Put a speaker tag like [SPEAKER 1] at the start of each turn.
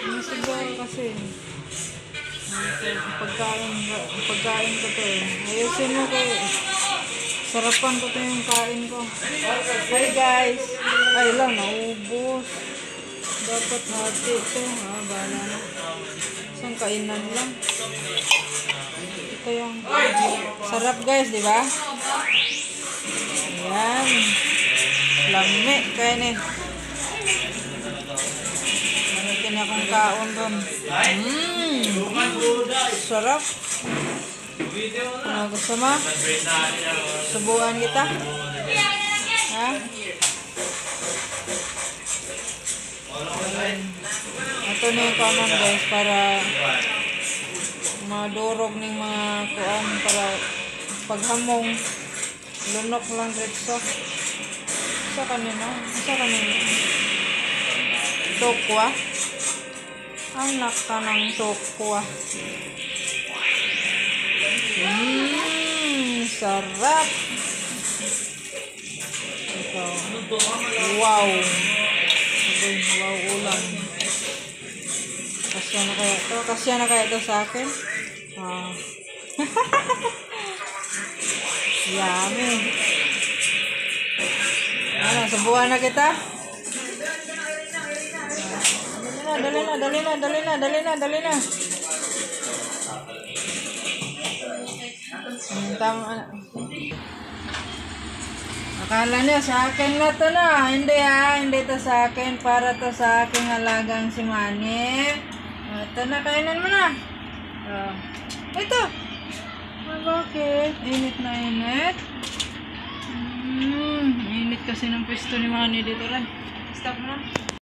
[SPEAKER 1] Siguro kasi. Pagkain ko to eh. Ayusin mo kayo. Sarapan ko to yung kain ko. Hi guys. Ay lang, naubos. Dapat hati ito. Bala na. Isang kainan lang. Ito yung sarap guys, di ba? Ayan. Lami. Kaya ni. Manitin akong kaon doon. Sarap. Gusto mo? Subukan kita? Ha? Ito na yung kanon guys para madurog ng mga kuan para paghamong lunok lang dito. Sa kanino? Tokwa? Anak ka ng tokwa. Sarap. Ito. Wow. Wow ulam. Kasya na kaya ito? Kasya na kaya ito sa akin? Yummy. Ano, subuhan na kita? Dali na. Tama. Akala niya sa akin na to na. Hindi to sa akin. Para to sa aking alagang si Manny. Ito na, kainan mo na. Ito. Bakit? Init na init. Init kasi ng pwesto ni Manny dito rin. Stop na.